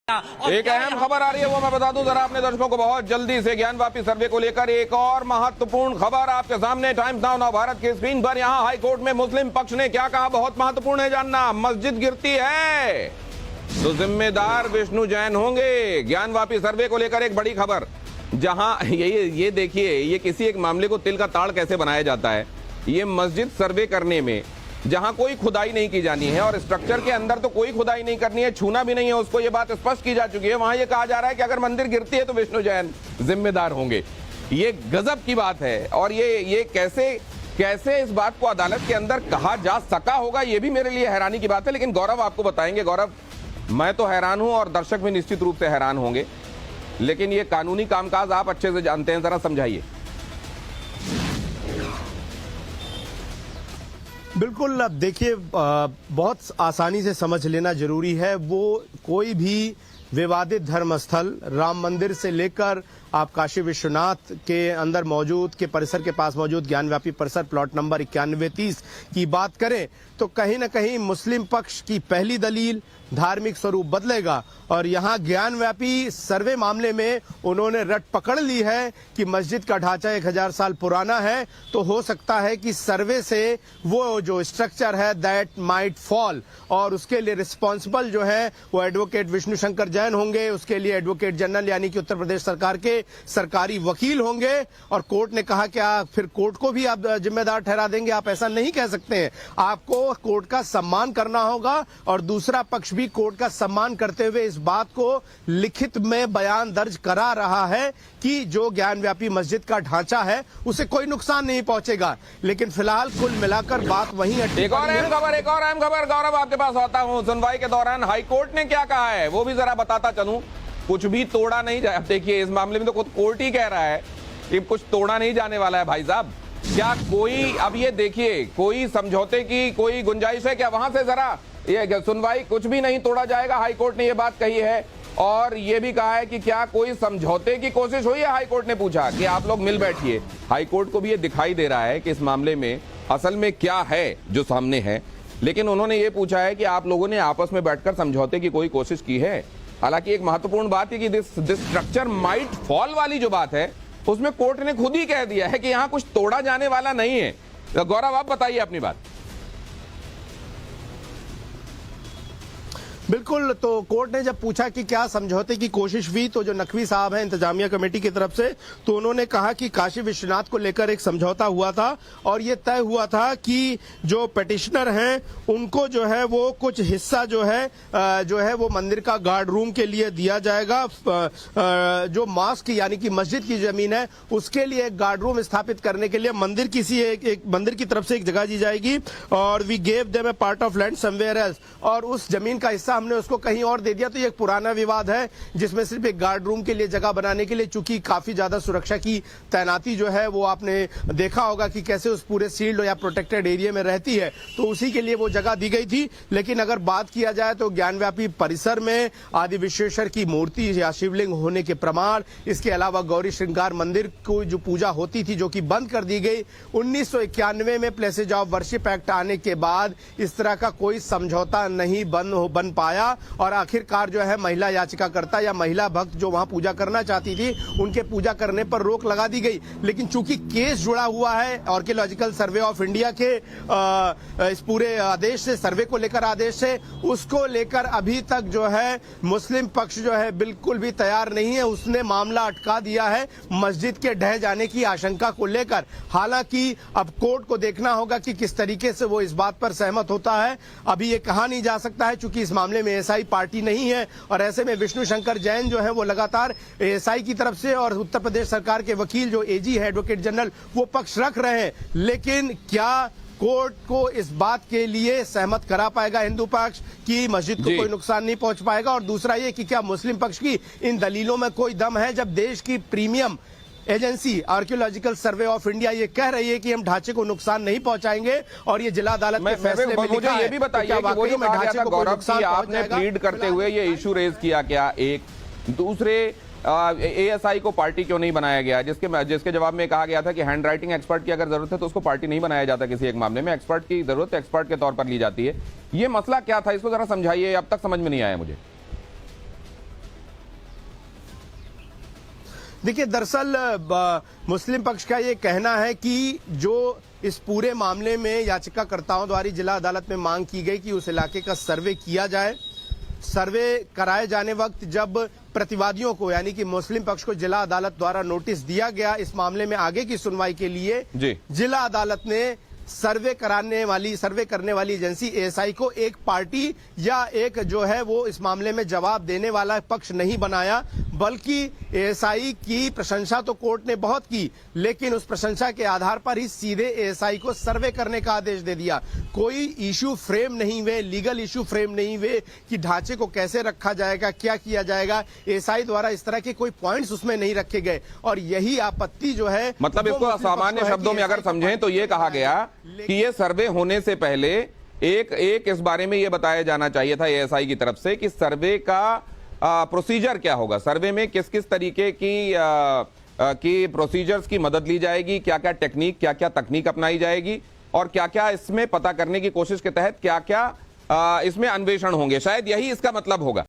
एक अहम खबर आ रही है, वो मैं बता दूं जरा अपने दर्शकों को बहुत जल्दी से। ज्ञानवापी सर्वे को लेकर एक और महत्वपूर्ण खबर आपके सामने टाइम्स नाउ नव भारत की स्क्रीन पर। यहां हाई कोर्ट में मुस्लिम पक्ष ने क्या कहा, बहुत महत्वपूर्ण है जानना। मस्जिद गिरती है तो जिम्मेदार विष्णु जैन होंगे। ज्ञानवापी सर्वे को लेकर एक बड़ी खबर, जहां ये देखिए, ये किसी एक मामले को तिल का ताड़ कैसे बनाया जाता है। ये मस्जिद सर्वे करने में जहां कोई खुदाई नहीं की जानी है और स्ट्रक्चर के अंदर तो कोई खुदाई नहीं करनी है, छूना भी नहीं है उसको, ये बात स्पष्ट की जा चुकी है। वहां ये कहा जा रहा है कि अगर मंदिर गिरती है तो विष्णु जैन जिम्मेदार होंगे। ये गजब की बात है। और ये कैसे इस बात को अदालत के अंदर कहा जा सका होगा, ये भी मेरे लिए हैरानी की बात है। लेकिन गौरव आपको बताएंगे। गौरव, मैं तो हैरान हूं और दर्शक भी निश्चित रूप से हैरान होंगे, लेकिन ये कानूनी कामकाज आप अच्छे से जानते हैं, जरा समझाइए। बिल्कुल, अब देखिए, बहुत आसानी से समझ लेना जरूरी है। वो कोई भी विवादित धर्म स्थल, राम मंदिर से लेकर आप काशी विश्वनाथ के अंदर मौजूद के परिसर के पास मौजूद ज्ञानव्यापी परिसर प्लॉट नंबर 9130 की बात करें तो कहीं ना कहीं मुस्लिम पक्ष की पहली दलील धार्मिक स्वरूप बदलेगा। और यहाँ ज्ञानव्यापी सर्वे मामले में उन्होंने रट पकड़ ली है कि मस्जिद का ढांचा 1000 साल पुराना है, तो हो सकता है कि सर्वे से वो जो स्ट्रक्चर है दैट माइट फॉल, और उसके लिए रिस्पॉन्सिबल जो है वो एडवोकेट विष्णु शंकर जैन होंगे। उसके लिए एडवोकेट जनरल यानी कि उत्तर प्रदेश सरकार के सरकारी वकील होंगे। और कोर्ट ने कहा कि फिर कोर्ट को भी आप जिम्मेदार ठहरा देंगे। आप ऐसा नहीं कह सकते हैं, आपको कोर्ट का सम्मान करना होगा। और दूसरा पक्ष भी कोर्ट का सम्मान करते हुए इस बात को लिखित में बयान दर्ज करा रहा है कि जो ज्ञानव्यापी मस्जिद का ढांचा है उसे कोई नुकसान नहीं पहुंचेगा। लेकिन फिलहाल कुल मिलाकर बात वहीं अटकी। एक और अहम खबर गौरव आपके पास आता हूं। सुनवाई के दौरान हाईकोर्ट ने क्या कहा है वो भी जरा बताता चलूं। कुछ भी तोड़ा नहीं जाए। अब देखिए, इस मामले में तो खुद कोर्ट ही कह रहा है कि कुछ तोड़ा नहीं जाने वाला है। भाई साहब, क्या कोई, अब ये देखिए, कोई समझौते की कोई गुंजाइश है क्या? वहां से जरा ये सुनवाई, कुछ भी नहीं तोड़ा जाएगा, हाईकोर्ट ने ये बात कही है। और ये भी कहा है कि क्या कोई समझौते की कोशिश हुई है? हाईकोर्ट ने पूछा कि आप लोग मिल बैठिए। हाईकोर्ट को भी ये दिखाई दे रहा है कि इस मामले में असल में क्या है जो सामने है, लेकिन उन्होंने ये पूछा है कि आप लोगों ने आपस में बैठकर समझौते की कोई कोशिश की है। हालांकि एक महत्वपूर्ण बात है कि दिस स्ट्रक्चर माइट फॉल वाली जो बात है उसमें कोर्ट ने खुद ही कह दिया है कि यहां कुछ तोड़ा जाने वाला नहीं है। तो गौरव, आप बताइए अपनी बात। बिल्कुल, तो कोर्ट ने जब पूछा कि क्या समझौते की कोशिश हुई, तो जो नकवी साहब हैं इंतजामिया कमेटी की तरफ से, तो उन्होंने कहा कि काशी विश्वनाथ को लेकर एक समझौता हुआ था और ये तय हुआ था कि जो पिटिशनर हैं उनको जो है वो कुछ हिस्सा जो है वो मंदिर का गार्ड रूम के लिए दिया जाएगा। जो मॉस्क यानी कि मस्जिद की जमीन है उसके लिए एक गार्ड रूम स्थापित करने के लिए मंदिर की तरफ से एक जगह दी जाएगी। और we gave them a part of land somewhere else, और उस जमीन का हिस्सा हमने उसको कहीं और दे दिया। तो ये एक पुराना विवाद है जिसमें सिर्फ एक गार्ड रूम के लिए जगह बनाने के लिए, चूंकि काफी ज्यादा सुरक्षा की तैनाती जो है वो आपने देखा होगा कि कैसे उस पूरे सील्ड या प्रोटेक्टेड एरिया में रहती है, तो उसी के लिए वो जगह दी गई थी। लेकिन अगर बात किया जाए तो ज्ञानव्यापी परिसर में आदि विश्वेश्वर की मूर्ति या शिवलिंग होने के प्रमाण, इसके अलावा गौरी श्रृंगार मंदिर को जो पूजा होती थी जो कि बंद कर दी गई 1991 में प्लेसेज ऑफ वर्शिप एक्ट आने के बाद, इस तरह का कोई समझौता नहीं बन पाया। और आखिरकार जो है महिला याचिकाकर्ता या महिला भक्त जो वहां पूजा करना चाहती थी उनके पूजा करने पर रोक लगा दी गई। लेकिन चूंकि केस जुड़ा हुआ है आर्कियोलॉजिकल सर्वे ऑफ इंडिया के इस पूरे आदेश से, सर्वे को लेकर आदेश से, उसको लेकर अभी तक जो है मुस्लिम पक्ष जो है बिल्कुल भी तैयार नहीं है। उसने मामला अटका दिया है मस्जिद के ढह जाने की आशंका को लेकर। हालांकि अब कोर्ट को देखना होगा कि किस तरीके से वो इस बात पर सहमत होता है। अभी ये कहा नहीं जा सकता है चूंकि इस मामले में एएसआई पार्टी नहीं है, और ऐसे में विष्णु शंकर जैन जो है वो लगातार एएसआई की तरफ से और उत्तर प्रदेश सरकार के वकील जो एजी है एडवोकेट जनरल, वो पक्ष रख रहे हैं। लेकिन क्या कोर्ट को इस बात के लिए सहमत करा पाएगा हिंदू पक्ष कि मस्जिद को कोई नुकसान नहीं पहुंच पाएगा? और दूसरा ये कि क्या मुस्लिम पक्ष की इन दलीलों में कोई दम है, जब देश की premium agency archaeological survey of India ये कह रही है कि हम ढांचे को नुकसान नहीं पहुंचाएंगे, और ये जिला अदालत के फैसले में लिखा है। ये भी बताइए कि वो जो ढांचे को नुकसान आपने प्लीड करते हुए ये इशू रेज किया क्या? एक दूसरे एएसआई को पार्टी क्यों नहीं बनाया गया, जिसके जवाब में कहा गया था कि हैंड राइटिंग एक्सपर्ट की अगर जरूरत है तो उसको पार्टी नहीं बनाया जाता। किसी एक मामले में एक्सपर्ट की जरूरत एक्सपर्ट के तौर पर ली जाती है। ये मसला क्या था, इसको जरा समझाइए, अब तक समझ में नहीं आया मुझे। देखिए, दरअसल मुस्लिम पक्ष का ये कहना है कि जो इस पूरे मामले में याचिकाकर्ताओं द्वारा जिला अदालत में मांग की गई कि उस इलाके का सर्वे किया जाए। सर्वे कराए जाने वक्त जब प्रतिवादियों को यानी कि मुस्लिम पक्ष को जिला अदालत द्वारा नोटिस दिया गया इस मामले में आगे की सुनवाई के लिए, जिला अदालत ने सर्वे करने वाली एजेंसी एएसआई को एक पार्टी या एक जो है वो इस मामले में जवाब देने वाला पक्ष नहीं बनाया, बल्कि एएसआई की प्रशंसा तो कोर्ट ने बहुत की, लेकिन उस प्रशंसा के आधार पर ही सीधे एएसआई को सर्वे करने का आदेश दे दिया। कोई इशू फ्रेम नहीं हुए, लीगल इशू फ्रेम नहीं हुए कि ढांचे को कैसे रखा जाएगा, क्या किया जाएगा। एएसआई द्वारा इस तरह के कोई पॉइंट्स उसमें नहीं रखे गए और यही आपत्ति जो है, मतलब इसको सामान्य शब्दों में अगर समझें तो ये कहा गया कि ये सर्वे होने से पहले एक इस बारे में ये बताया जाना चाहिए था एएसआई की तरफ से कि सर्वे का प्रोसीजर क्या होगा, सर्वे में किस किस तरीके की प्रोसीजर्स की मदद ली जाएगी, क्या क्या टेक्निक, क्या क्या तकनीक अपनाई जाएगी और क्या क्या इसमें पता करने की कोशिश के तहत क्या क्या इसमें अन्वेषण होंगे। शायद यही इसका मतलब होगा।